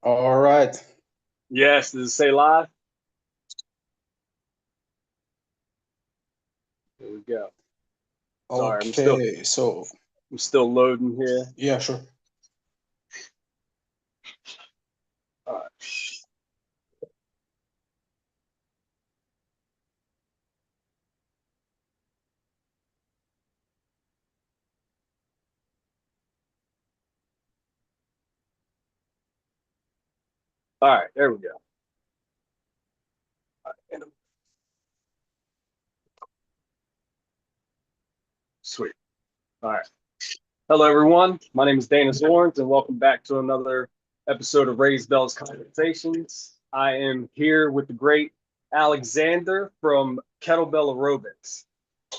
All right. Yes, does it say live? There we go. Sorry, Okay. So, I'm still loading here. yeah, sure. All right. All right, there we go. All right, sweet. All right. Hello, everyone. My name is Dana Zorns, and welcome back to another episode of RazeBells Conversations. I am here with the great Alexander from Kettlebell Aerobics.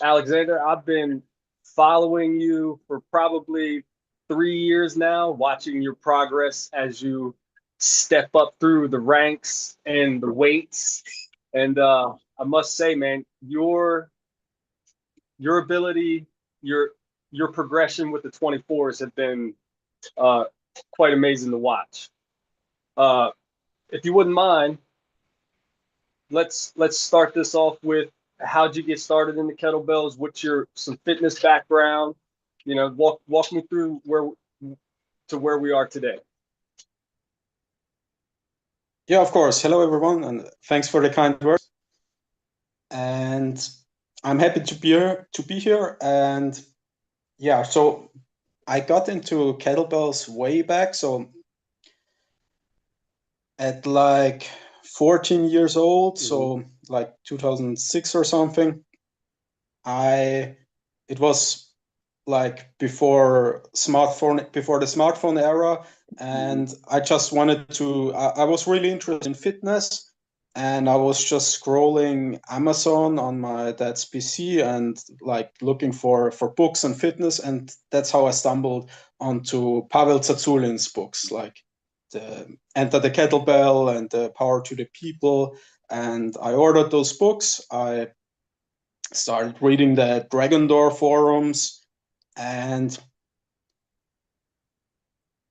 Alexander, I've been following you for probably 3 years now, watching your progress as you step up through the ranks and the weights. And I must say, man, your ability, your your progression with the 24s have been uh, quite amazing to watch. Uh, if you wouldn't mind, let's start this off with how'd you get started in the kettlebells? What's your some fitness background? Walk me through where we are today. Yeah, of course. Hello, everyone, and thanks for the kind words. And I'm happy to be here. And yeah, so I got into kettlebells way back. So at like 14 years old, Mm-hmm. so like 2006 or something, I it was like before the smartphone era, Mm-hmm. and I just wanted to I was really interested in fitness, and I was just scrolling Amazon on my dad's PC and like looking for books on fitness, and that's how I stumbled onto Pavel Tsatsoulin's books, like the Enter the Kettlebell and the Power to the People. And I ordered those books. I started reading the Dragon Door forums, and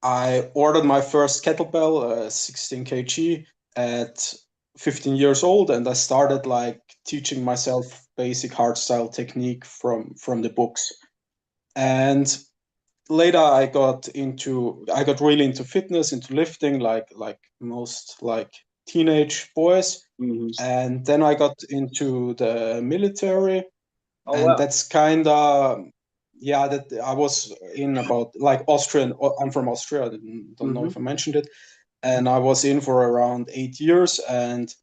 I ordered my first kettlebell, 16 kg, at 15 years old, and I started like teaching myself basic hardstyle technique from the books. And later I got really into fitness, into lifting, like most like teenage boys. Mm-hmm. And then I got into the military, Oh and wow. that's kind of, yeah, that I was in about like Austrian. I'm from Austria. I don't know Mm-hmm. if I mentioned it. And I was in for around 8 years, and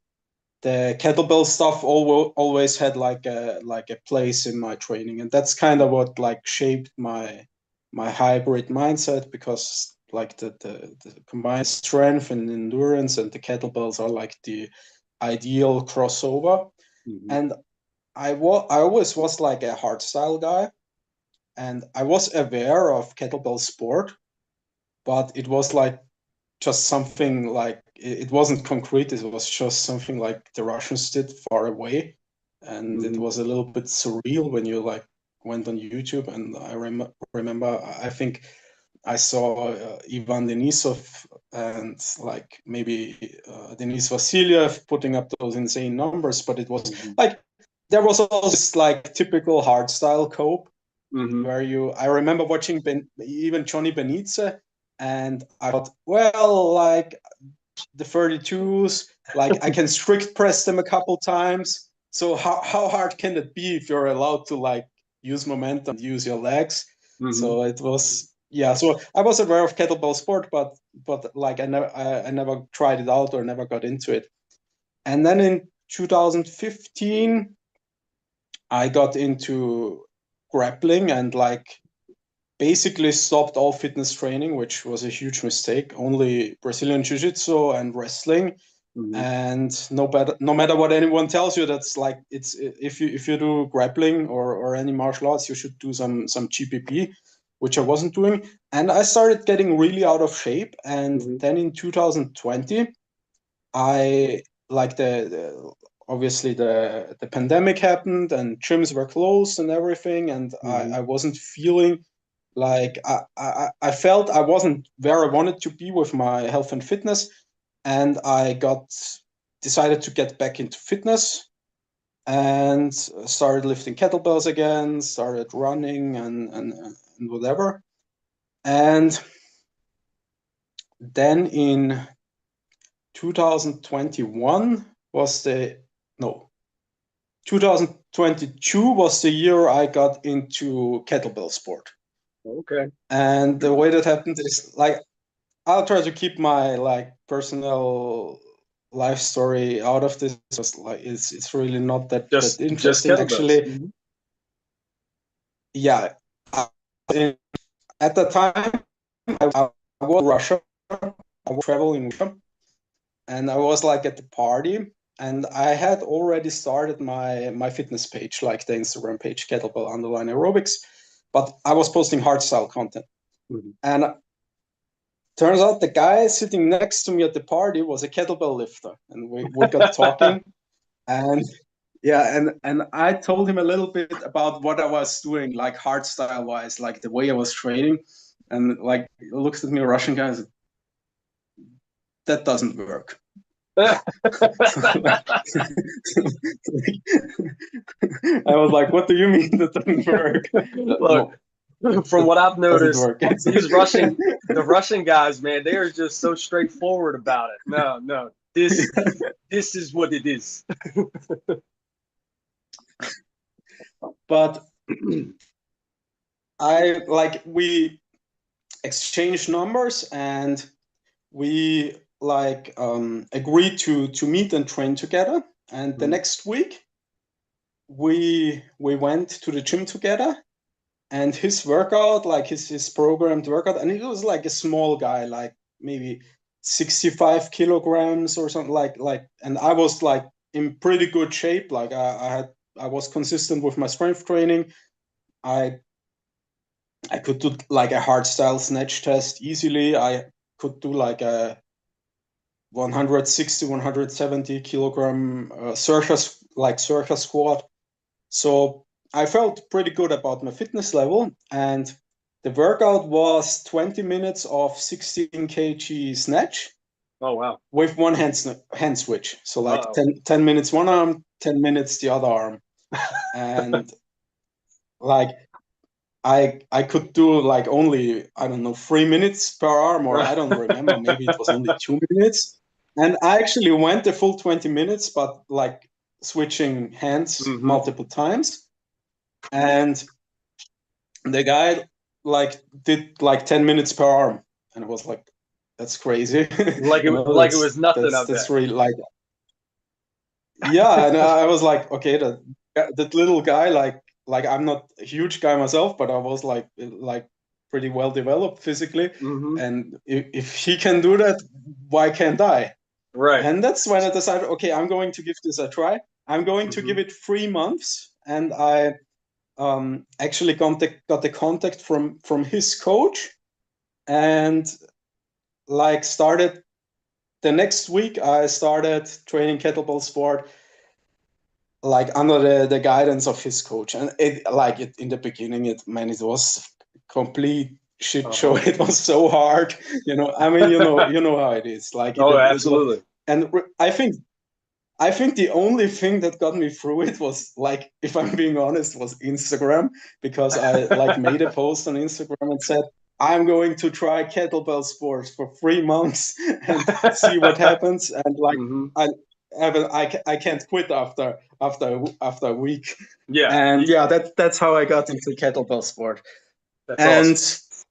the kettlebell stuff always had like a place in my training, and that's kind of what like shaped my hybrid mindset, because like the combined strength and endurance and the kettlebells are like the ideal crossover. Mm-hmm. And I always was like a hardstyle guy, and I was aware of kettlebell sport, but it was like just something like it wasn't concrete. It was just something like the Russians did far away, and it Mm-hmm. was a little bit surreal when you like went on YouTube. And I remember I think I saw Ivan Denisov and like maybe Denis Vasiliev putting up those insane numbers, but it was Mm-hmm. like there was also this like typical hardstyle cope Mm-hmm. where I remember watching even Johnny Benitez, and I thought, well, like the 32s, like I can strict press them a couple times. So how hard can it be if you're allowed to like use momentum and use your legs? Mm-hmm. So it was, yeah. So I was aware of kettlebell sport, but like I never tried it out or never got into it. And then in 2015, I got into grappling and like basically stopped all fitness training, which was a huge mistake. Only Brazilian Jiu-Jitsu and wrestling. Mm-hmm. And no matter what anyone tells you, that's like it's if you do grappling or any martial arts, you should do some GPP, which I wasn't doing. And I started getting really out of shape. And Mm-hmm. then in 2020, I like obviously the pandemic happened and gyms were closed and everything, and Mm-hmm. I wasn't feeling like I felt I wasn't where I wanted to be with my health and fitness, and I decided to get back into fitness and started lifting kettlebells again, started running and whatever. And then in 2021 was the no 2022 was the year I got into kettlebell sport. Okay. And the way that happened is like I'll try to keep my like personal life story out of this. Just like it's really not that Just interesting kettlebells. actually. Yeah, at the time I was in Russia. I was traveling in Russia, and I was like at the party, and I had already started my fitness page, like the Instagram page, kettlebell underline aerobics, but I was posting hardstyle content. And turns out the guy sitting next to me at the party was a kettlebell lifter, and we got talking, and yeah, and I told him a little bit about what I was doing, like hardstyle wise, like the way I was training, and like he looks at me, a Russian guy, and said, that doesn't work. I was like, what do you mean that doesn't work? Look, from what I've noticed, the Russian guys, man, they are just so straightforward about it. No, this is what it is. But we exchanged numbers, and we agreed to meet and train together. And the next week we went to the gym together, and his workout, like his programmed workout, and he was like a small guy, like maybe 65 kilograms or something, and I was like in pretty good shape. Like I was consistent with my strength training. I could do like a hardstyle snatch test easily. I could do like a 160, 170 kilogram circa squat. So I felt pretty good about my fitness level, and the workout was 20 minutes of 16 kg snatch. Oh, wow. With one hand switch. So like 10 minutes one arm, 10 minutes the other arm. And like I could do like only, I don't know, 3 minutes per arm, or I don't remember, maybe it was only 2 minutes. And I actually went the full 20 minutes, but like switching hands multiple times. And the guy like did like 10 minutes per arm, and I was like, that's crazy. Like it was nothing. That's really like, yeah. And I was like, okay, that little guy, like I'm not a huge guy myself, but I was like pretty well developed physically, and if he can do that, why can't I? Right. And that's when I decided, okay, I'm going to give this a try. I'm going to give it 3 months, and I actually got the contact from his coach, and like started the next week. I started training kettlebell sport like under the guidance of his coach, and it in the beginning, it was complete shit show. It was so hard, I mean, you know how it is. Like, absolutely. And I think the only thing that got me through it was, like, if I'm being honest, was Instagram, because I like made a post on Instagram and said, I'm going to try kettlebell sports for 3 months and see what happens. And like, I can't quit after a week. Yeah. And yeah, that's how I got into kettlebell sport. That's awesome.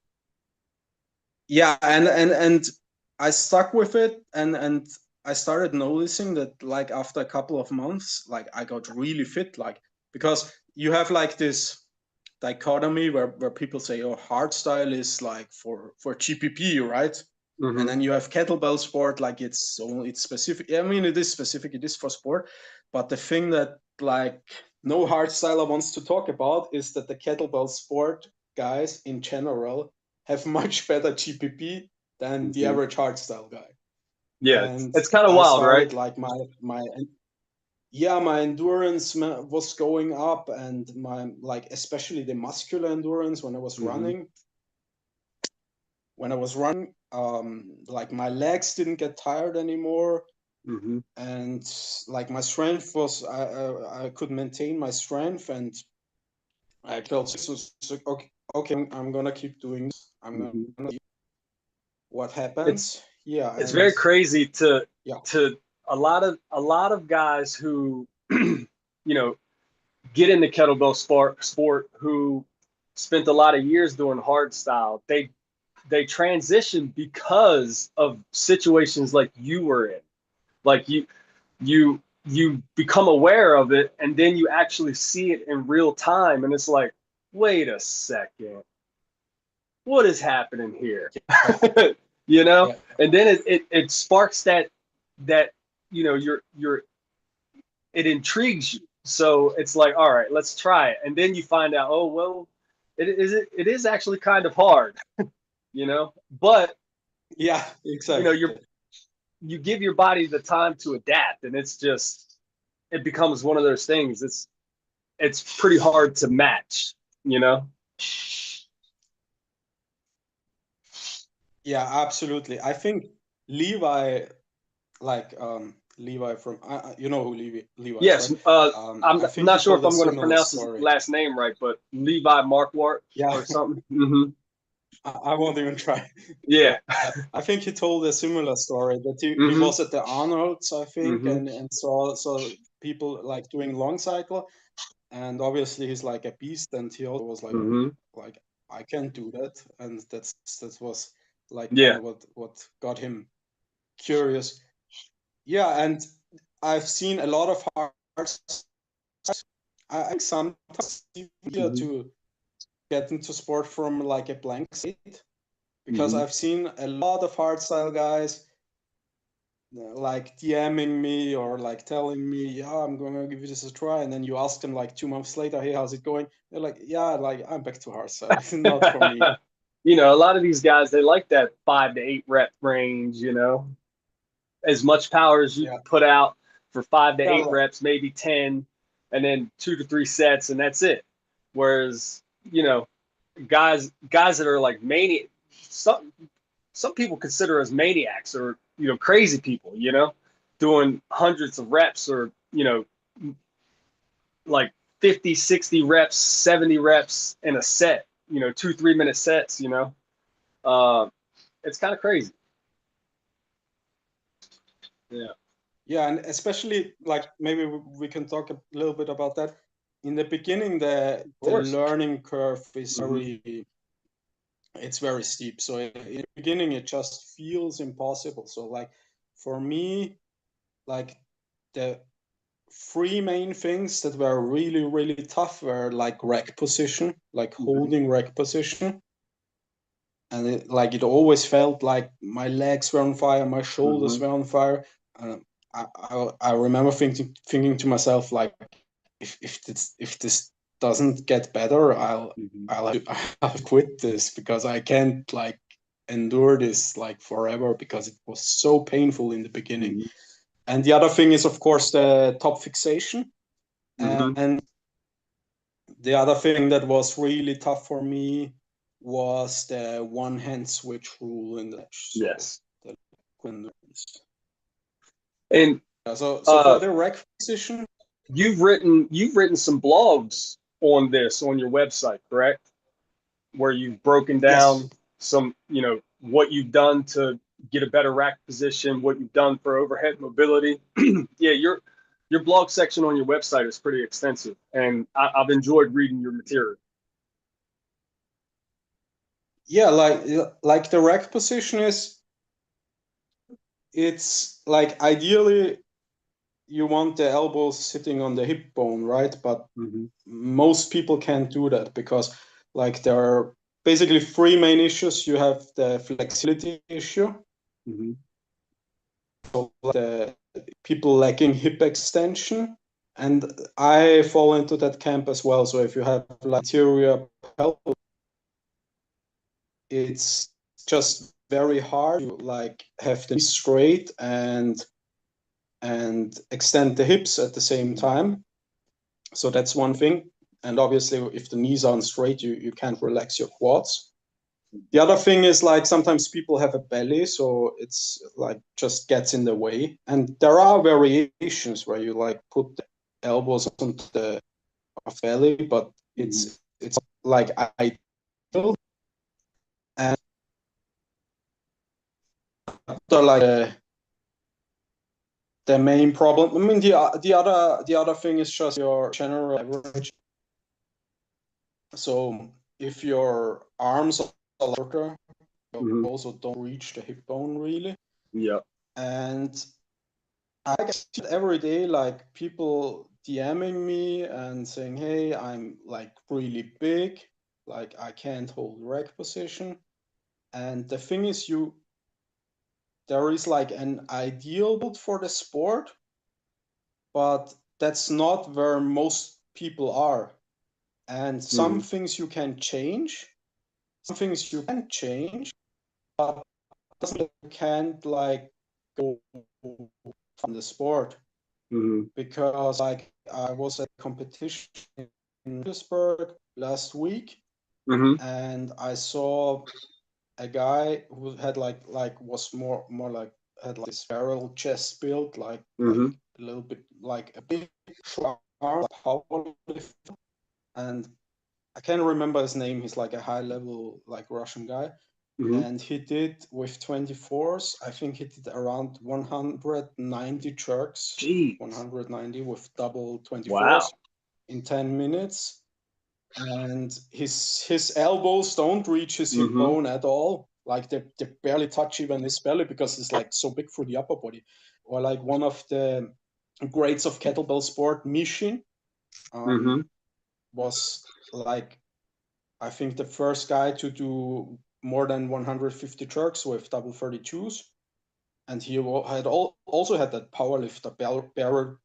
Yeah, and I stuck with it, and I started noticing that like after a couple of months, like I got really fit, like, because you have like this dichotomy where people say, oh, hardstyle is like for GPP, right? And then you have kettlebell sport, like it's specific. I mean, it is specific, it is for sport, but the thing that like no hardstyler wants to talk about is that the kettlebell sport guys in general have much better GPP than the average hardstyle guy. Yeah, and it's kind of wild, right? Like my endurance was going up, and my, like, especially the muscular endurance when I was running. when I was running, like my legs didn't get tired anymore, and like my strength was, I could maintain my strength, and I felt so okay, I'm gonna keep doing this. I'm gonna see what happens. It's And very crazy to yeah, a lot of guys who get in the kettlebell sport who spent a lot of years doing hard style. They transition because of situations like you were in. Like you become aware of it, and then you actually see it in real time, and it's like, wait a second, what is happening here? you know yeah, and then it sparks that you're it intrigues you, so it's like, all right, let's try it. And then you find out, oh well, it is actually kind of hard, but yeah, you're exactly. you give your body the time to adapt, and it becomes one of those things. It's pretty hard to match, you know. Yeah, absolutely. I think Levi, like Levi from, you know who Levi is, Yes. right? I'm I think he not sure if told a I'm going to similar pronounce his story. last name right, but Levi Markwart Yeah, or something. I won't even try. Yeah. I think he told a similar story that he hmm was at the Arnold's, I think, hmm and saw people like doing long cycle, and obviously he's like a beast, and he also was hmm like I can't do that, and that was like kind Yeah. of what got him curious. Yeah, and I've seen a lot of hard. I think sometimes it's easier hmm to get into sport from like a blank slate, because hmm I've seen a lot of hardstyle guys like DMing me or like telling me, yeah, I'm gonna give this a try, and then you ask them like 2 months later, hey, how's it going? They're like, yeah, like I'm back to hardstyle. It's not for me. A lot of these guys, they like that 5 to 8 rep range. As much power as you Yeah, can put out for five to yeah, eight reps, maybe 10, and then 2 to 3 sets, and that's it. Whereas, guys that are like maniac, some people consider us maniacs, or crazy people, doing hundreds of reps, or like 50, 60 reps, 70 reps in a set, 2 3 minute sets. uh, it's kind of crazy. Yeah. yeah, and especially like maybe we can talk a little bit about that. In the beginning, Of the course. learning curve is hmm very steep. So in the beginning, it just feels impossible. So like for me, like the three main things that were really, really tough were like rack position, like hmm holding rack position. And it always felt like my legs were on fire, my shoulders hmm were on fire. And I remember thinking to myself, like, if this doesn't get better, hmm I'll quit this, because I can't like endure this like forever, because it was so painful in the beginning. hmm And the other thing is, of course, the top fixation. hmm And the other thing that was really tough for me was the one hand switch rule in the match. So Yes. the And yeah, so for uh, the rack position, you've written some blogs on this on your website, correct? Where you've broken yes. down some, what you've done to get a better rack position, what you've done for overhead mobility. Yeah, your blog section on your website is pretty extensive, and I've enjoyed reading your material. Yeah, like the rack position is, it's like ideally you want the elbows sitting on the hip bone, right? But hmm most people can't do that, because like there are basically three main issues. You have the flexibility issue, hmm so the people lacking hip extension, and I fall into that camp as well. So if you have like anterior pelvis, it's just very hard to like have the knees straight and extend the hips at the same time. So that's one thing. And obviously, if the knees aren't straight, you can't relax your quads. the other thing is like sometimes people have a belly, so it's like just gets in the way. And there are variations where you like put the elbows on the belly, but it's like ideal. And they're like the main problem. I mean, the other thing is just your general average. So if your arms are shorter, you also don't reach the hip bone really. Yeah. And I get every day like people DMing me and saying, "Hey, I'm like really big, like I can't hold rack position." And the thing is, there is like an ideal build for the sport, but that's not where most people are. And some things you can change, some things you can change, but you can't like go from the sport. Because like I was at a competition in Petersburg last week, and I saw a guy who had like was more like had like this barrel chest build, like a little bit like a big arm power lifter, and I can't remember his name. He's like a high level like Russian guy. And he did with 24s, I think he did around 190 jerks. Jeez. 190 with double 24s. Wow. In 10 minutes. And his elbows don't reach his hip bone at all. Like they barely touch even his belly because it's like so big for the upper body. Or like one of the greats of kettlebell sport, Mishin, was like, I think the first guy to do more than 150 jerks with double 32s. And he had also had that powerlifter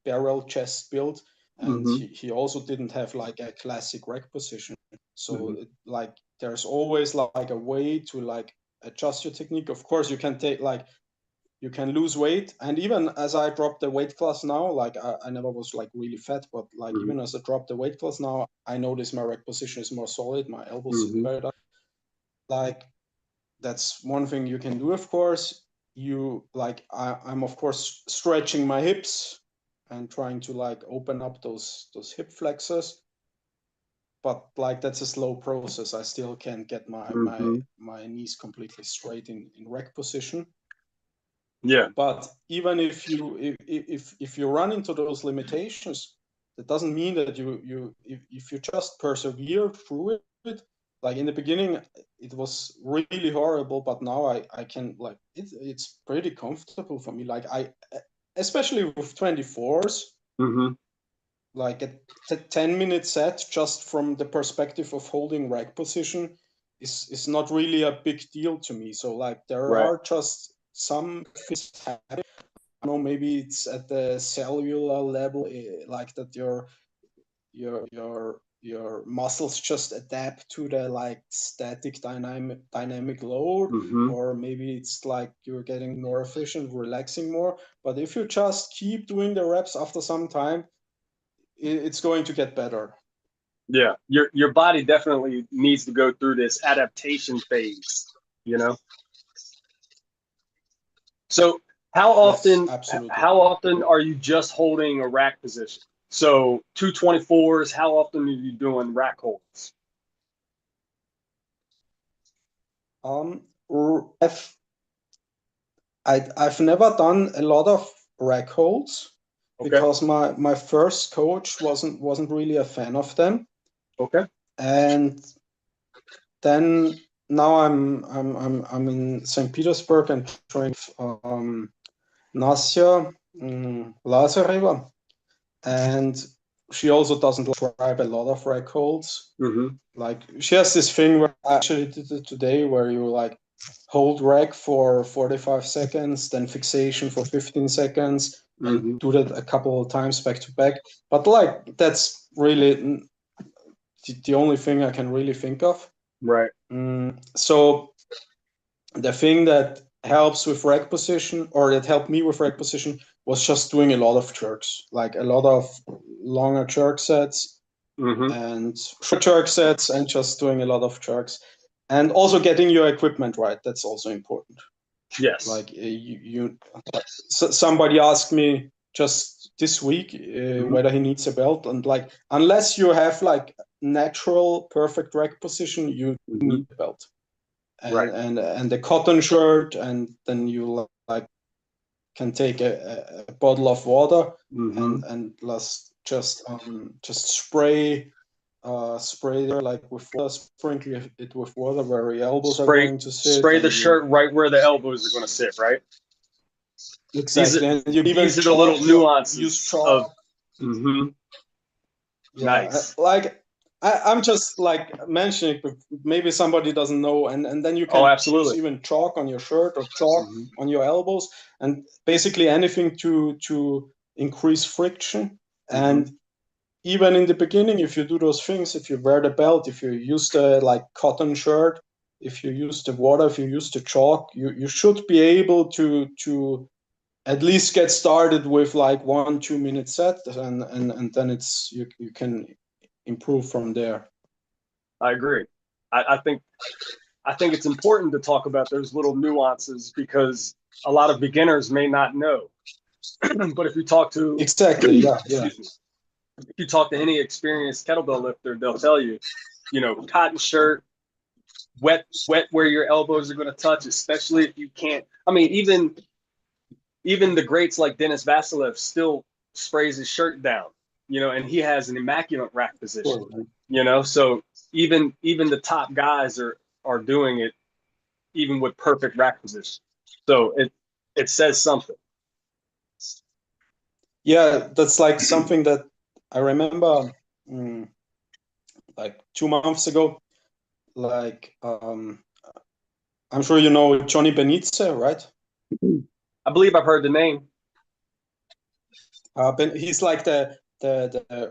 barrel chest build. And he also didn't have like a classic rack position. So like there's always like a way to like adjust your technique. Of course, you can take like you can lose weight. And even as I dropped the weight class now, like I never was like really fat, but like even as I dropped the weight class now, I notice my rack position is more solid. My elbows sit better. Like that's one thing you can do, of course. You like I'm of course stretching my hips and trying to like open up those hip flexors. But like that's a slow process. I still can't get my knees completely straight in rack position. Yeah. But even if you run into those limitations, that doesn't mean that if you just persevere through it. Like in the beginning, it was really horrible, but now I can like it's pretty comfortable for me. Like especially with 24s, like a 10-minute set just from the perspective of holding rack position is not really a big deal to me. So like there are just some things happening. I don't know, maybe it's at the cellular level, like that your muscles just adapt to the like static dynamic load, or maybe it's like you're getting more efficient, relaxing more. But if you just keep doing the reps after some time, it's going to get better. Yeah, your body definitely needs to go through this adaptation phase, you know. So Yes, absolutely. how often are you just holding a rack position? So 224s, how often are you doing rack holds? I've never done a lot of rack holds because my first coach wasn't really a fan of them. Okay. And then now I'm in St. Petersburg and training Nasya Lazareva, and she also doesn't describe a lot of rack holds. Like she has this thing where I actually did it today, where you like hold rack for 45 seconds, then fixation for 15 seconds, and do that a couple of times back to back. But like that's really the only thing I can really think of. Right. So the thing that helps with rack position, or that helped me with rack position, was just doing a lot of jerks, like a lot of longer jerk sets and short jerk sets, and just doing a lot of jerks. and also getting your equipment right. That's also important. Yes. Like somebody asked me just this week whether he needs a belt, and like unless you have like natural perfect rack position, you need a belt. And, right. and the cotton shirt, and then you like can take a bottle of water and just spray there like with water, sprinkle it with water where your elbows are going to sit. Spray the shirt right where the elbows are going to sit, right? Exactly. And you these are the little nuances use chalk. Yeah, nice. Like I'm just like mentioning, but maybe somebody doesn't know, and then you can use even chalk on your shirt or chalk on your elbows, and basically anything to increase friction. And even in the beginning, if you do those things, if you wear the belt, if you use the like cotton shirt, if you use the water, if you use the chalk, you should be able to at least get started with like 1-2 minute set, and then it's you can improve from there. I agree. I think it's important to talk about those little nuances because a lot of beginners may not know. But if you talk to if you talk to any experienced kettlebell lifter, they'll tell you, cotton shirt, wet where your elbows are going to touch, especially if you can't. I mean, even the greats like Denis Vasilev still sprays his shirt down, and he has an immaculate rack position, so even the top guys are doing it even with perfect rack position. So it says something. Yeah, that's like something that I remember like 2 months ago. Like I'm sure you know Johnny Benitez, right? I believe I've heard the name. He's like the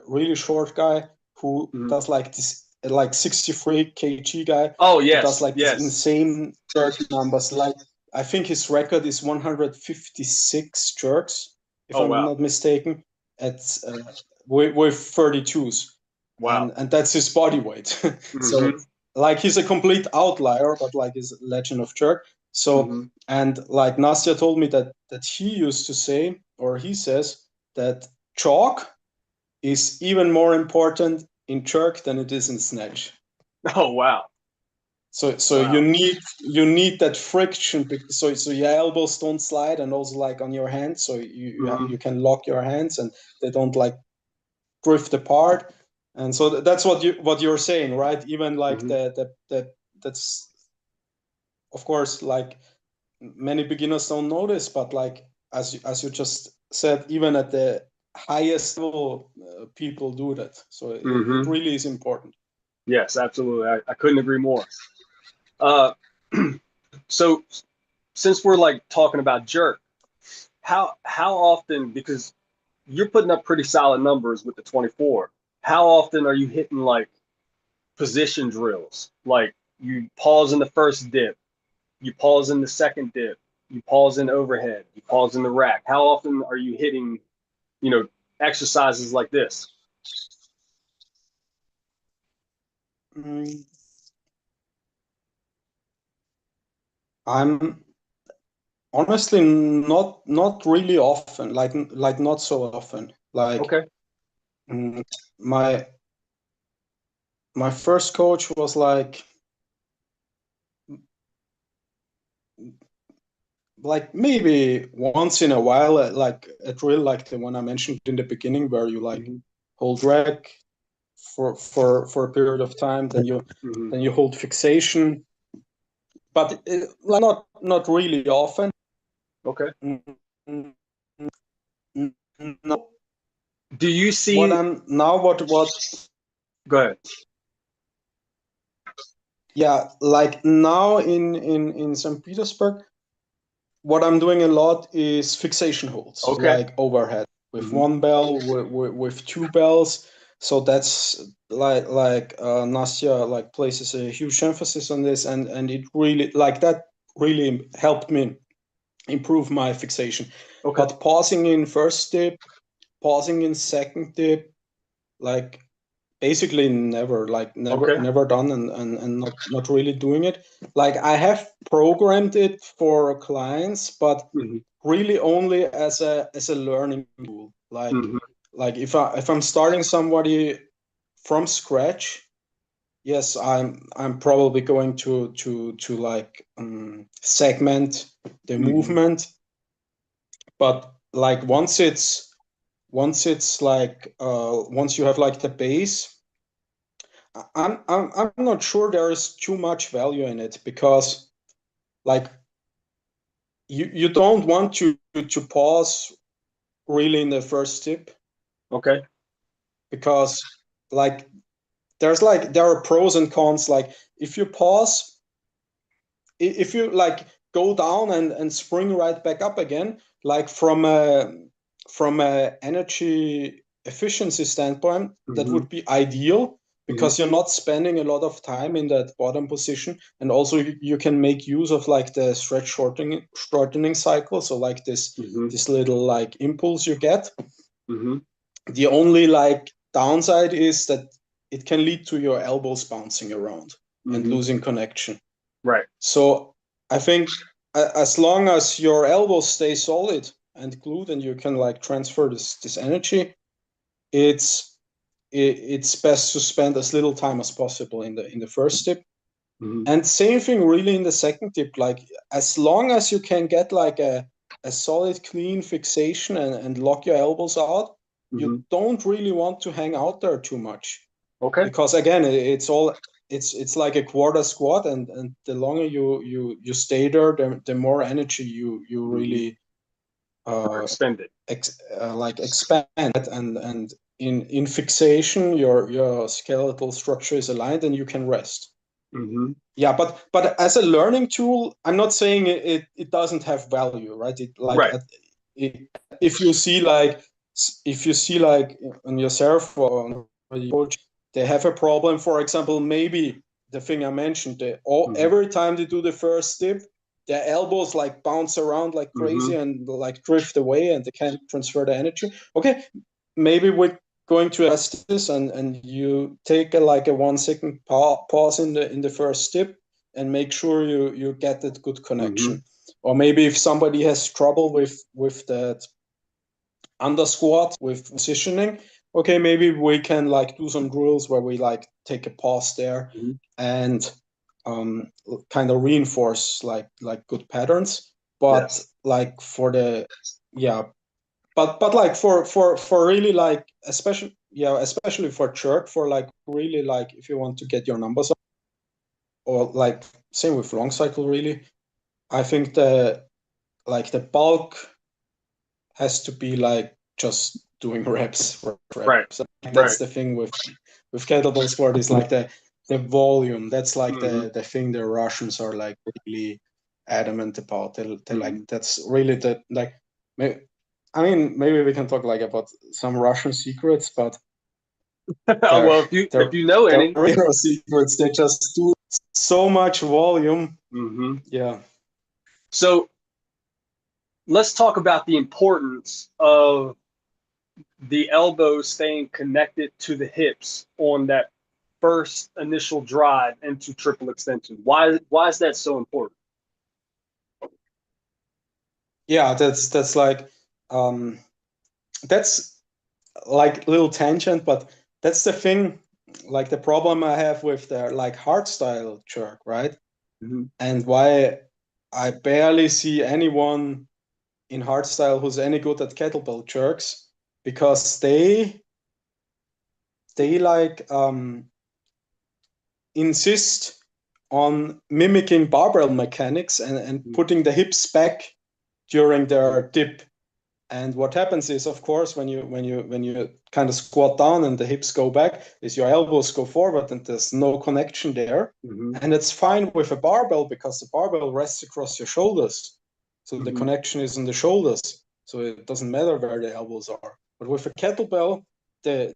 really short guy who does like this like 63 kg guy. Oh yes, does like these insane jerk numbers. Like I think his record is 156 jerks, if I'm not mistaken. It's with 32s. Wow. And that's his body weight. So like he's a complete outlier, but like he's a legend of jerk. So and like Nastya told me that he used to say, or he says, that chalk is even more important in jerk than it is in snatch. Oh wow. So wow. you need that friction, so your elbows don't slide, and also like on your hands, so you can lock your hands and they don't like drift apart. And so that's what you're saying, right? Even like that's of course like many beginners don't notice, but like as you just said, even at the highest level, people do that. So it really is important. Yes, absolutely. I couldn't agree more. So since we're like talking about jerk, how often, because you're putting up pretty solid numbers with the 24, how often are you hitting like position drills? Like you pause in the first dip, you pause in the second dip, you pause in overhead, you pause in the rack. How often are you hitting, exercises like this? I'm honestly not really often, like not so often. Like my first coach was like maybe once in a while, like a drill like the one I mentioned in the beginning, where you like hold rack for a period of time, then you hold fixation, but not really often. Okay. No. Do you see what go ahead. Yeah, like now in St. Petersburg, what I'm doing a lot is fixation holds, like overhead with one bell, with two bells. So that's like Nastya like places a huge emphasis on this, and it really like that really helped me improve my fixation. But pausing in first dip, pausing in second dip, like basically never, like never done, and not really doing it. Like I have programmed it for clients, but really only as a learning tool. Like if I'm starting somebody from scratch, yes, I'm probably going to like segment the movement, but like once you have like the base, I'm not sure there is too much value in it, because like you don't want to pause really in the first tip. Okay. Because like there are pros and cons. Like if you pause, if you like go down and spring right back up again, like from a energy efficiency standpoint, that would be ideal, because you're not spending a lot of time in that bottom position, and also you can make use of like the stretch shortening cycle. So like this little like impulse you get. The only like downside is that it can lead to your elbows bouncing around and losing connection. Right. So I think as long as your elbows stay solid and glued, and you can like transfer this energy, it's best to spend as little time as possible in the first tip. And same thing really in the second tip. Like as long as you can get like a solid clean fixation and lock your elbows out, you don't really want to hang out there too much. Okay. Because again, it's like a quarter squat, and the longer you stay there, the more energy you really expend it. Expand it, and in fixation your skeletal structure is aligned and you can rest. Yeah, but as a learning tool, I'm not saying it doesn't have value, right? If you see like on yourself or your coach, they have a problem, for example, maybe the thing I mentioned, every time they do the first step, their elbows like bounce around like crazy and like drift away, and they can't transfer the energy. Okay, maybe we're going to ask this, and you take a 1 second pause in the first step, and make sure you get that good connection. Or maybe if somebody has trouble with that under squat, with positioning, okay, maybe we can like do some drills where we like take a pause there and kind of reinforce like good patterns. But like for the but like for really like especially for jerk, for like really like if you want to get your numbers up, or like same with long cycle, really I think the bulk has to be like just doing reps. That's the thing with kettlebell sport, is like the volume. That's like the thing the Russians are like really adamant about. They like, that's really the like. I mean, maybe we can talk like about some Russian secrets, but well, if you know any real secrets, they just do so much volume. Yeah. So let's talk about the importance of the elbows staying connected to the hips on that first initial drive into triple extension. Why is that so important? Yeah, that's like that's like little tangent, but that's the thing, like the problem I have with the like hardstyle jerk, right? And why I barely see anyone in hardstyle who's any good at kettlebell jerks, because they like insist on mimicking barbell mechanics and putting the hips back during their dip. And what happens is, of course, when you kind of squat down and the hips go back, is your elbows go forward and there's no connection there. And it's fine with a barbell, because the barbell rests across your shoulders. So the connection is in the shoulders. So it doesn't matter where the elbows are. But with a kettlebell, the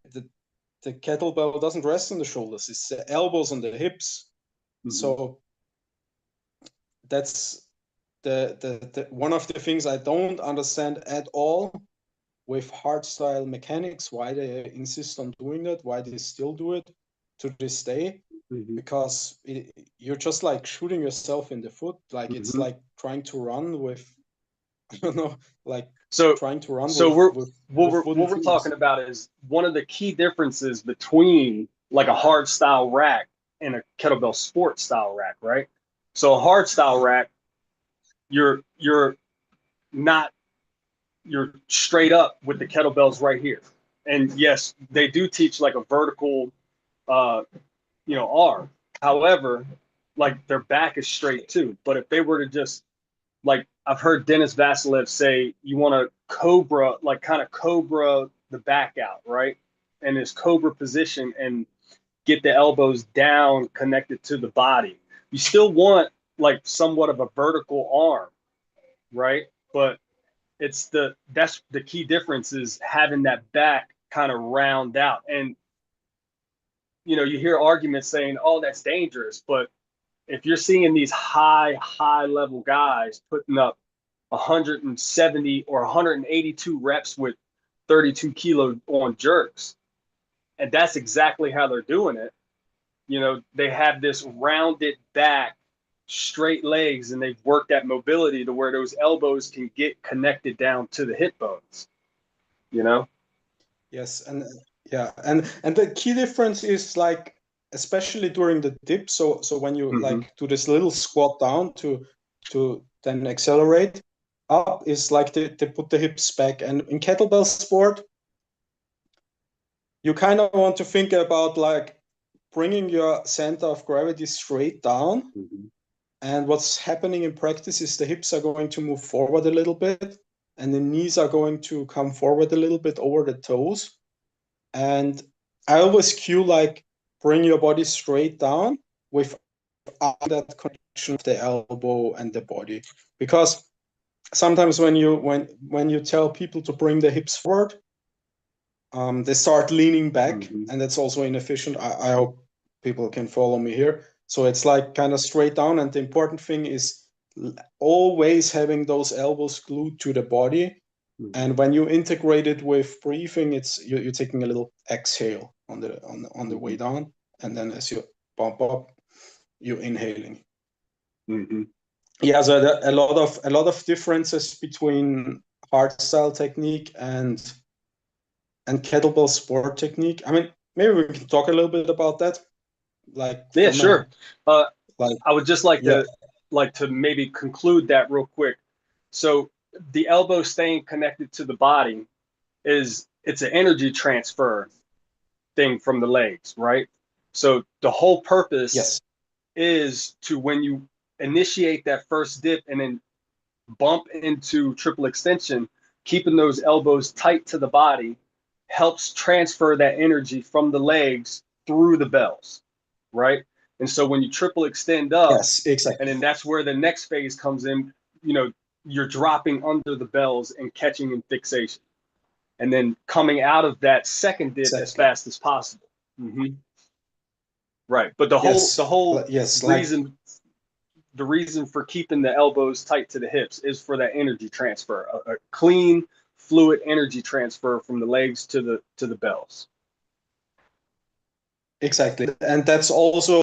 kettlebell doesn't rest on the shoulders. It's the elbows on the hips. So that's the one of the things I don't understand at all with hardstyle mechanics, why they insist on doing that, why they still do it to this day, because you're just like shooting yourself in the foot. Like it's like trying to run with, I don't know, like trying to run with what wooden we're shoes. talking about is one of the key differences between like a hard style rack and a kettlebell sport style rack, right? So a hard style rack, you're not you're straight up with the kettlebells right here. And yes, they do teach like a vertical arm. However, like their back is straight too. But if they were to just, like, I've heard Dennis Vasilev say, you want to cobra, like kind of cobra the back out, right? And this cobra position and get the elbows down connected to the body. You still want like somewhat of a vertical arm, right? But that's the key difference, is having that back kind of round out. And you hear arguments saying, oh, that's dangerous. But if you're seeing these high level guys putting up 170 or 182 reps with 32 kilo on jerks, and that's exactly how they're doing it. They have this rounded back, straight legs, and they've worked that mobility to where those elbows can get connected down to the hip bones. Yes, and yeah, and the key difference is like, especially during the dip. So when you like do this little squat down to then accelerate up, is like they put the hips back. And in kettlebell sport, you kind of want to think about like bringing your center of gravity straight down. And what's happening in practice is the hips are going to move forward a little bit, and the knees are going to come forward a little bit over the toes. And I always cue like bring your body straight down without that connection of the elbow and the body. Because sometimes when you tell people to bring the hips forward, they start leaning back, and that's also inefficient. I hope people can follow me here. So it's like kind of straight down, and the important thing is always having those elbows glued to the body. And when you integrate it with breathing, it's you're taking a little exhale on the way down, and then as you bump up, you're inhaling. Yeah, so a lot of differences between hardstyle technique and kettlebell sport technique. I mean, maybe we can talk a little bit about that. Like, yeah, sure. I would just like to maybe conclude that real quick. So the elbow staying connected to the body it's an energy transfer thing from the legs, right? So the whole purpose is to, when you initiate that first dip and then bump into triple extension, keeping those elbows tight to the body helps transfer that energy from the legs through the bells, right? And so when you triple extend up, exactly. And then that's where the next phase comes in, you're dropping under the bells and catching in fixation, and then coming out of that second dip as fast as possible. Right. But the whole reason, the reason for keeping the elbows tight to the hips is for that energy transfer, a clean, fluid energy transfer from the legs to the bells. Exactly. And that's also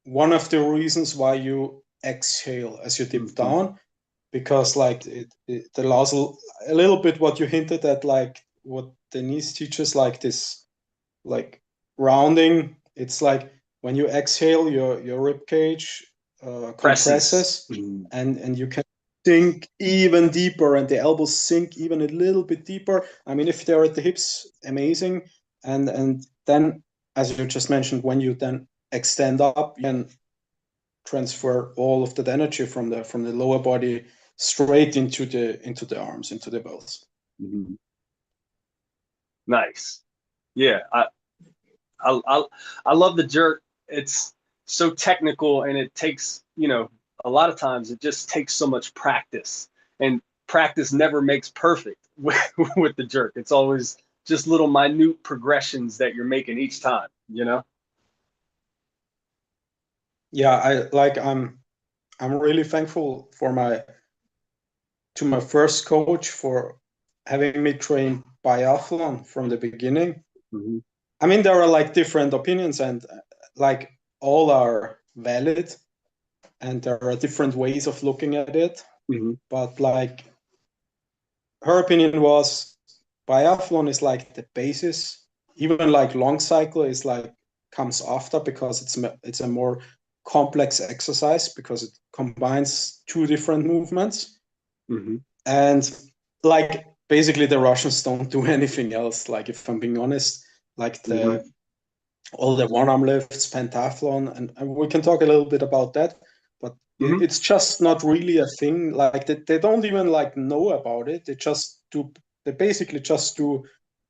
one of the reasons why you exhale as you dip down, because like it allows a little bit what you hinted at, like what Denise teaches, like this, like rounding. It's like when you exhale, your rib cage compresses, and you can sink even deeper, and the elbows sink even a little bit deeper. I mean, if they're at the hips, amazing. And then, as you just mentioned, when you then extend up, you can transfer all of that energy from the lower body straight into the arms, into the bells. Nice. Yeah, I love the jerk. It's so technical, and it takes, a lot of times it just takes so much practice, and practice never makes perfect with the jerk. It's always just little minute progressions that you're making each time, Yeah, I'm really thankful to my first coach for having me train biathlon from the beginning, Mm-hmm. I mean, there are like different opinions, and like all are valid, and there are different ways of looking at it. Mm-hmm. But like her opinion was biathlon is like the basis. Even like long cycle is like comes after because it's a more complex exercise because it combines two different movements. Mm-hmm. And like basically the Russians don't do anything else. Like if I'm being honest, like Mm-hmm. all the one arm lifts, pentathlon, and we can talk a little bit about that. But Mm-hmm. it's just not really a thing. Like they don't even like know about it. They just do. They basically just do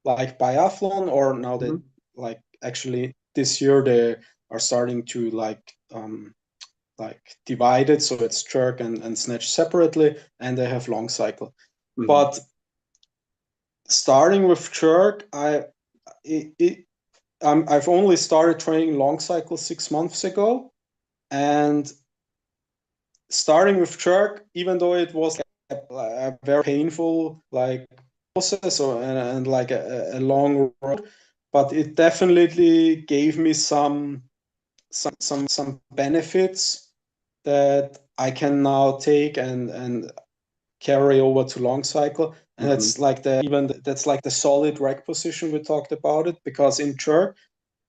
like biathlon, or now they Mm-hmm. like actually this year they are starting to like divide it, so it's jerk and snatch separately, and they have long cycle. Mm-hmm. But starting with jerk, I've only started training long cycle 6 months ago, and starting with jerk, even though it was like a very painful like process and like a long road, but it definitely gave me some benefits that I can now take and carry over to long cycle. And Mm-hmm. that's like the solid rack position we talked about it, because in jerk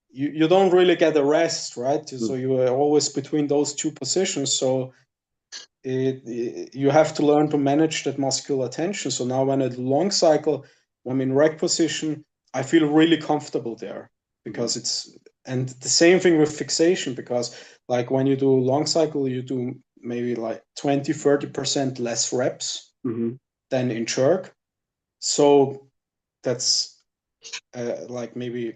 you don't really get a rest, right? So you are always between those two positions. So you have to learn to manage that muscular tension. So now when I do long cycle, when I'm in rack position, I feel really comfortable there because and the same thing with fixation, because like when you do long cycle, you do maybe like 20-30% less reps Mm-hmm. than in jerk. So that's like maybe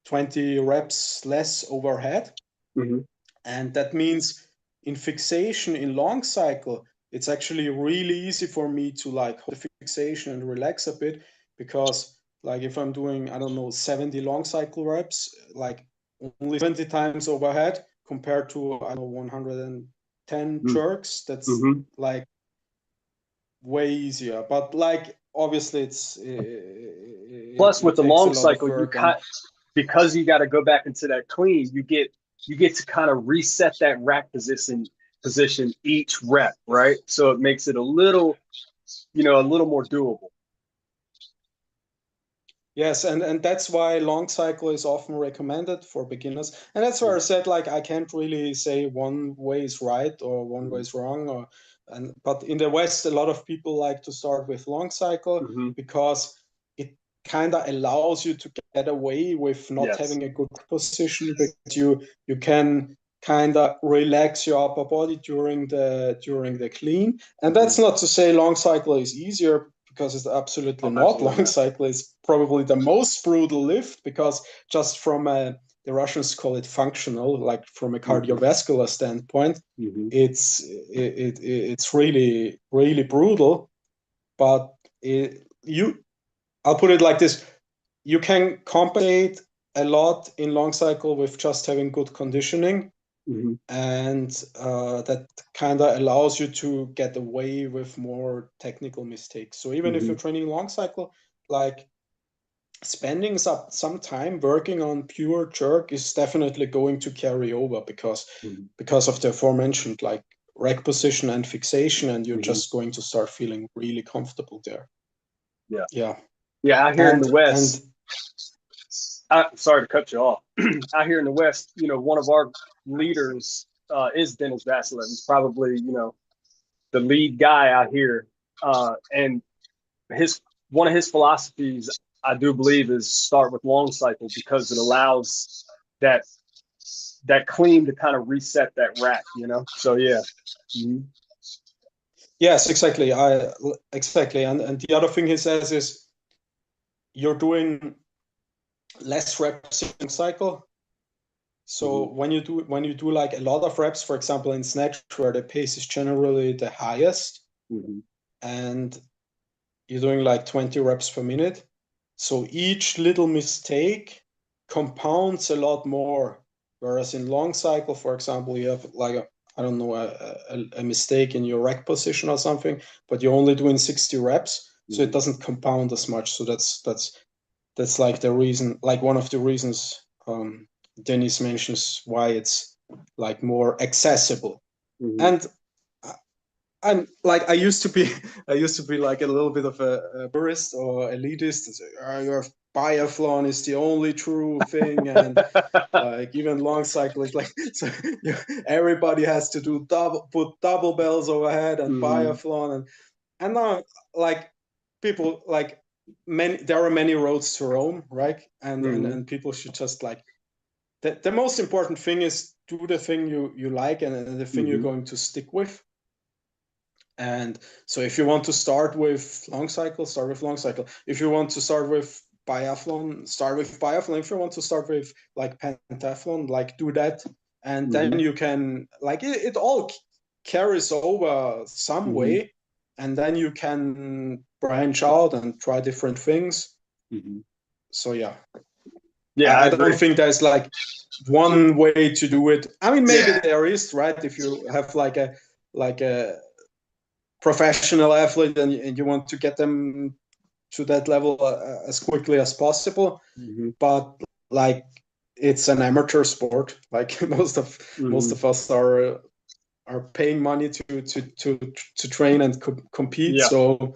20 reps less overhead. Mm-hmm. And that means in fixation, in long cycle, it's actually really easy for me to like hold the fixation and relax a bit, because like if I'm doing, I don't know, 70 long cycle reps, like only 20 times overhead compared to, I don't know, 110 jerks, that's Mm-hmm. like way easier. But like obviously Plus, with it the takes a long lot of cycle, work. And because you got to go back into that clean. You get to kind of reset that rack position each rep, right? So it makes it a little more doable. yes, and that's why long cycle is often recommended for beginners. And that's where I said like I can't really say one way is right or one way Mm-hmm. is wrong, but in the West a lot of people like to start with long cycle Mm-hmm. because it kind of allows you to get away with not Yes. having a good position, because you can kind of relax your upper body during the clean. And Mm-hmm. that's not to say long cycle is easier, because it's absolutely Oh, not. absolutely Long not. cycle is probably the most brutal lift, because just from the Russians call it functional, like from a Mm-hmm. cardiovascular standpoint, Mm-hmm. it's really really brutal. But I'll put it like this: you can compensate a lot in long cycle with just having good conditioning, Mm-hmm. and that kind of allows you to get away with more technical mistakes. So even if Mm-hmm. you're training long cycle, like spending some time working on pure jerk is definitely going to carry over, Mm-hmm. because of the aforementioned like rack position and fixation, and you're Mm-hmm. just going to start feeling really comfortable there. Yeah. Yeah. Yeah. Out here in and the and West, sorry to cut you off. Out here in the West, one of our leaders is Dennis Vasilev. He's probably, the lead guy out here. And his one of his philosophies, I do believe, is start with long cycle because it allows that that clean to kind of reset that rack. So yeah. Mm-hmm. yes, exactly. And the other thing he says is you're doing less reps in cycle. So Mm-hmm. when you do like a lot of reps, for example, in snatch where the pace is generally the highest, Mm-hmm. and you're doing like 20 reps per minute, so each little mistake compounds a lot more. Whereas in long cycle, for example, you have like I don't know, a mistake in your rack position or something, but you're only doing 60 reps. so it doesn't compound as much. So that's like the reason, like one of the reasons Dennis mentions why it's like more accessible. And I'm like I used to be like a little bit of a purist or elitist. Your biathlon is the only true thing, and like even long cycle is like so everybody has to do put double bells overhead and biathlon and now like people like there are many roads to Rome, right? And people should just like the most important thing is do the thing you like and the thing you're going to stick with. And so if you want to start with long cycle, start with long cycle. If you want to start with biathlon, start with biathlon. If you want to start with like pentathlon, like do that. And then you can like it all carries over some way. And then you can branch out and try different things. So yeah. Yeah, I don't think there's like one way to do it. I mean, maybe there is, right? If you have like a professional athlete and you want to get them to that level as quickly as possible, but like it's an amateur sport. Like most of us are paying money to train and compete. So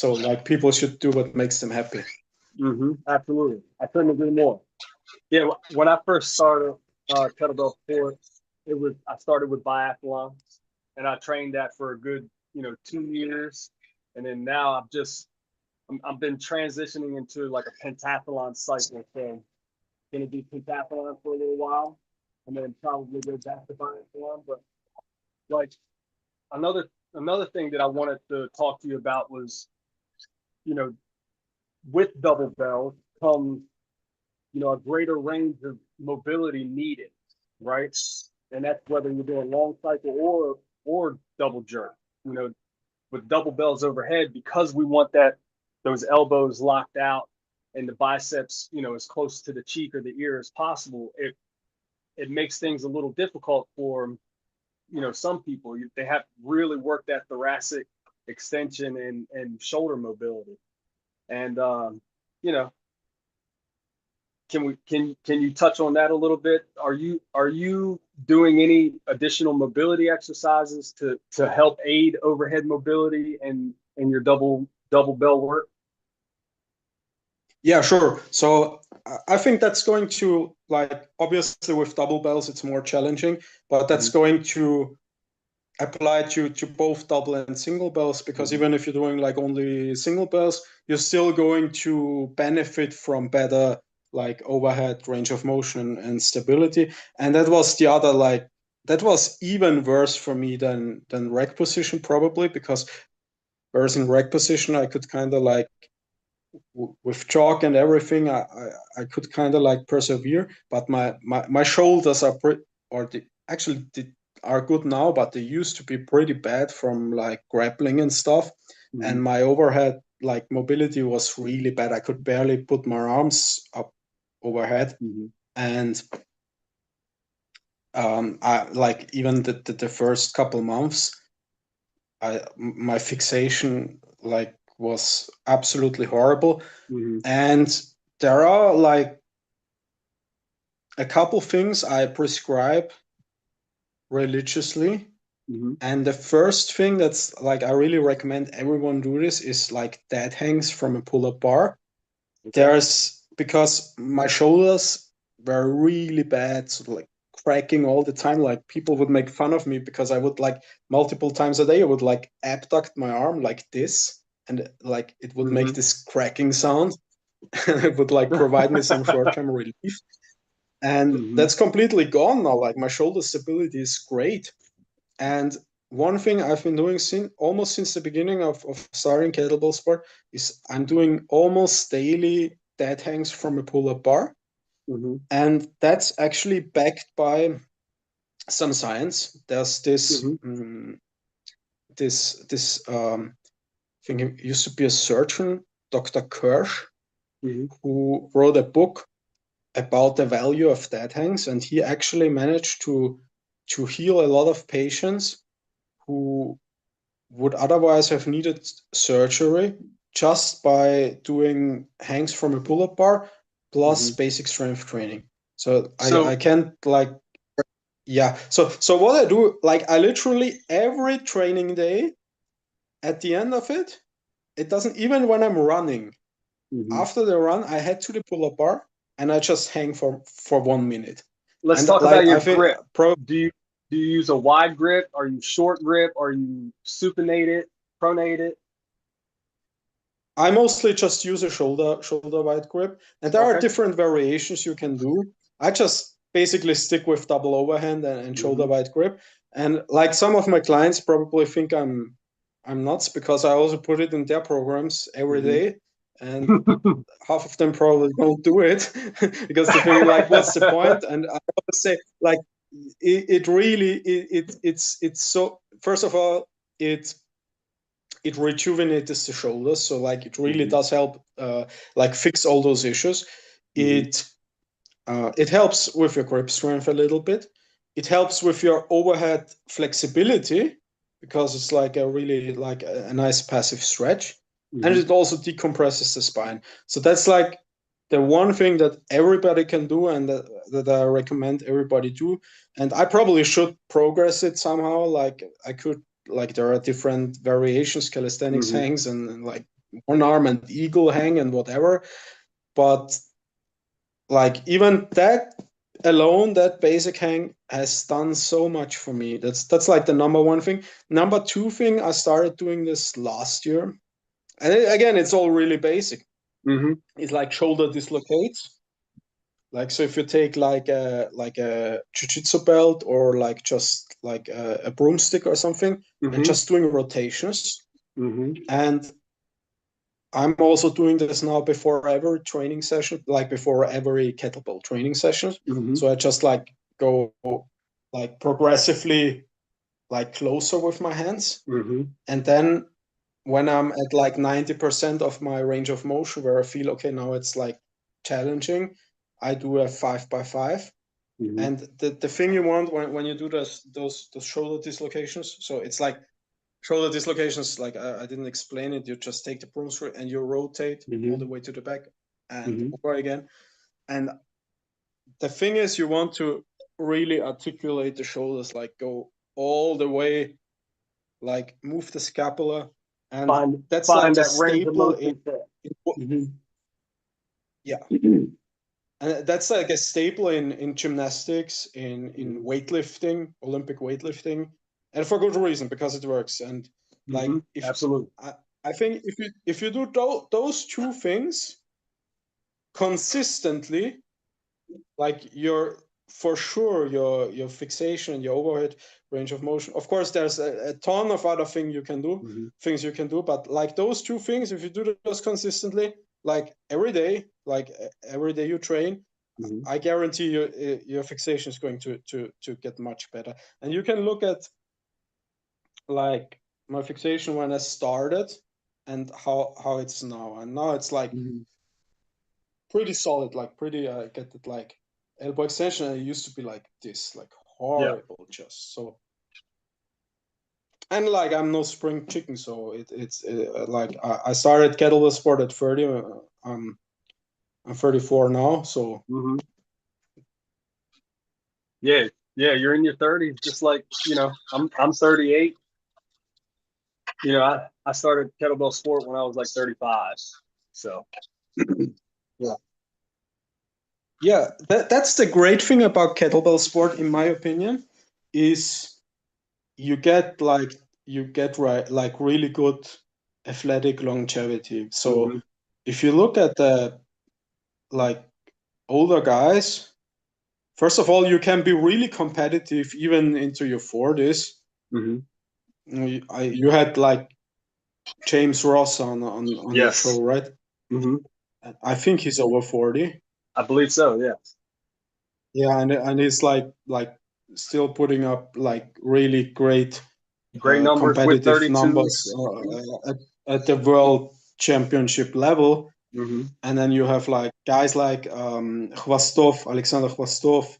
like people should do what makes them happy. Absolutely, I couldn't agree more. Yeah, when I first started kettlebell sport, I started with biathlon, and I trained that for a good 2 years, and then now I've been transitioning into like a pentathlon cycle. So gonna do pentathlon for a little while, and then probably go back to biathlon. But like another thing that I wanted to talk to you about was, with double bells comes a greater range of mobility needed, right? And that's whether you're doing long cycle or double jerk. With double bells overhead, because we want those elbows locked out and the biceps, as close to the cheek or the ear as possible. It makes things a little difficult for some people. They have really worked that thoracic extension and shoulder mobility. And can you touch on that a little bit? Are you doing any additional mobility exercises to help aid overhead mobility and your double bell work? Yeah, sure. So I think that's going to, like, obviously with double bells it's more challenging, but that's going to apply to both double and single bells, because even if you're doing like only single bells, you're still going to benefit from better like overhead range of motion and stability. And that was the other, like, that was even worse for me than rack position, probably, because whereas in rack position I could kind of like with chalk and everything, I could kind of like persevere, but my shoulders are are good now, but they used to be pretty bad from like grappling and stuff. And my overhead like mobility was really bad. I could barely put my arms up overhead. And I like even the first couple months, my fixation like was absolutely horrible. And there are like a couple things I prescribe religiously. And the first thing that's like I really recommend everyone do this is like dead hangs from a pull-up bar. Because my shoulders were really bad, so like cracking all the time. Like people would make fun of me because I would like multiple times a day I would like abduct my arm like this, and like it would make this cracking sound. And it would like provide me some short-term relief. And that's completely gone now. Like my shoulder stability is great. And one thing I've been doing almost since the beginning of starting kettlebell sport is I'm doing almost daily dead hangs from a pull-up bar. And that's actually backed by some science. There's this I think it used to be a surgeon, Dr. Kirsch, who wrote a book about the value of dead hangs, and he actually managed to heal a lot of patients who would otherwise have needed surgery just by doing hangs from a pull-up bar plus basic strength training. So I can't like, yeah. So what I do, like I literally every training day, at the end of it, it doesn't, even when I'm running, after the run, I head to the pull-up bar and I just hang for 1 minute. Let's And talk like about your I think grip. Do you use a wide grip? Are you short grip? Are you supinated, pronated? I mostly just use a shoulder wide grip, and there are different variations you can do. I just basically stick with double overhand and shoulder wide grip. And like some of my clients probably think I'm nuts because I also put it in their programs every day, and half of them probably don't do it because they think like, what's the point? And I always say like, it really it's so, first of all, it rejuvenates the shoulders, so like it really does help like fix all those issues. It helps with your grip strength a little bit. It helps with your overhead flexibility because it's like a really like a nice passive stretch, and it also decompresses the spine. So that's like the one thing that everybody can do, and that I recommend everybody do. And I probably should progress it somehow. Like I could, like there are different variations, calisthenics hangs and like one arm and eagle hang and whatever. But like even that alone, that basic hang has done so much for me. That's like the number one thing. Number two thing, I started doing this last year. And again, it's all really basic. It's like shoulder dislocates. Like, so if you take like a jiu-jitsu belt or like just like a broomstick or something, and just doing rotations. And I'm also doing this now before every training session, like before every kettlebell training session. So I just like go like progressively like closer with my hands. And then when I'm at like 90% of my range of motion, where I feel, okay, now it's like challenging, I do a 5x5. And the thing you want when you do those shoulder dislocations, so it's like shoulder dislocations, like I didn't explain it, you just take the broom screw and you rotate all the way to the back and over again. And the thing is, you want to really articulate the shoulders, like go all the way, like move the scapula, and that's like a staple yeah. And that's like a staple in gymnastics, in weightlifting, Olympic weightlifting, and for good reason, because it works. And like if Absolutely. I think if you do those two things consistently, like for sure your fixation, your overhead range of motion. Of course, there's a ton of other things you can do, but like those two things, if you do those consistently, like every day you train, I guarantee your fixation is going to get much better. And you can look at like my fixation when I started and how it's now. And now it's like pretty solid, like pretty, I get it, like elbow extension. It used to be like this, like horrible, just so. And like I'm no spring chicken, so it's like I started kettlebell sport at 30. I'm 34 now, so. Yeah, you're in your 30s, just like, I'm 38. I started kettlebell sport when I was like 35. So yeah, that's the great thing about kettlebell sport, in my opinion, is you get like really good athletic longevity. So if you look at the like older guys, first of all, you can be really competitive even into your 40s. You had like James Ross on your show, right? I think he's over 40. I believe so. Yes. Yeah, and he's like still putting up like really great numbers competitive with numbers at the world championship level. And then you have like guys like Khvastov, Alexander Khvastov.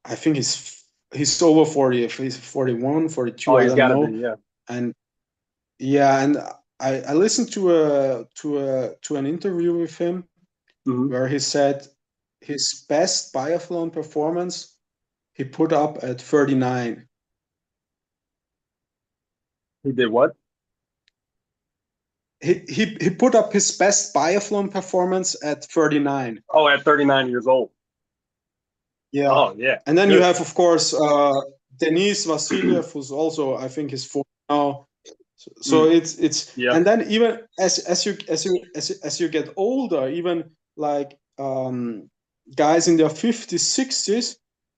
I think he's over 40, if he's 41, 42, I don't know. Yeah. And Yeah, and I listened to an interview with him Hmm. where he said his best biathlon performance he put up at 39. He did what? He put up his best biathlon performance at 39. Oh, at 39 years old. Yeah. Oh, yeah. And then you Good. have, of course, Denis Vasiliev, who's also, I think, is 40 now. So Mm, it's yeah. and then even as you get older, even like guys in their 50s, 60s,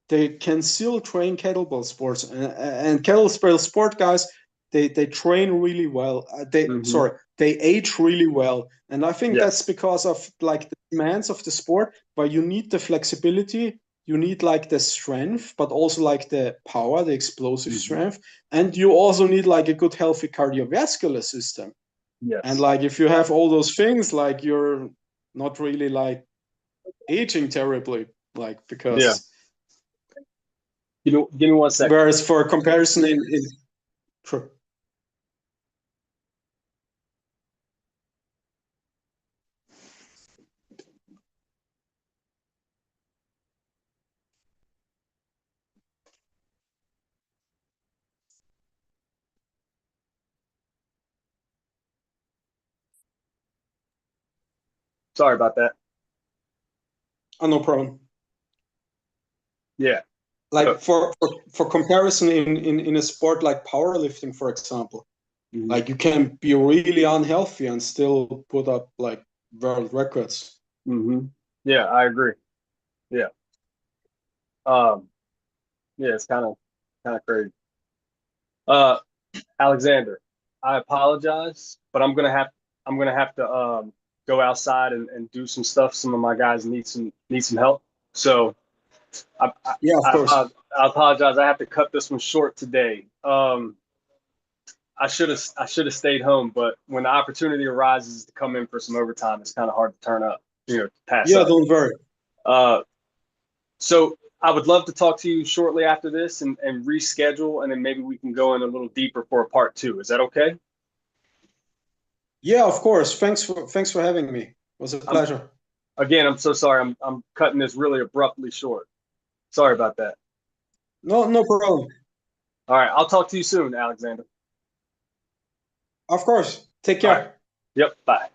they can still train kettlebell sports, and kettlebell sport guys, they train really well. Hmm. They age really well, and I think that's Yes. because of like the demands of the sport, where you need the flexibility, you need like the strength, but also like the power, the explosive Hmm. strength, and you also need like a good healthy cardiovascular system. And Yes. like if you have all those things, like you're not really like aging terribly, like Yeah. because Give me 1 second. whereas for comparison in True. Sorry about that. No problem. Yeah. Like So, for comparison in a sport like powerlifting, for example, mhm. like you can be really unhealthy and still put up like world records. Hmm. Yeah, I agree. Yeah. Um, yeah, it's kind of crazy. Uh, Alexander, I apologize, but I'm gonna have to go outside and do some stuff. Some of my guys need some help. So I I, Yeah, of I, course. I apologize. I have to cut this one short today. I should have stayed home, but when the opportunity arises to come in for some overtime, it's kind of hard to turn up, to pass Yeah, up. don't worry. Uh, so I would love to talk to you shortly after this and reschedule, and then maybe we can go in a little deeper for a part two. Is that okay? Yeah, of course. Thanks for having me. It was a I'm pleasure. Again, I'm so sorry. I'm cutting this really abruptly short. Sorry about that. No problem. All right, I'll talk to you soon, Alexander. Of course. Take All right. care. Yep. Bye.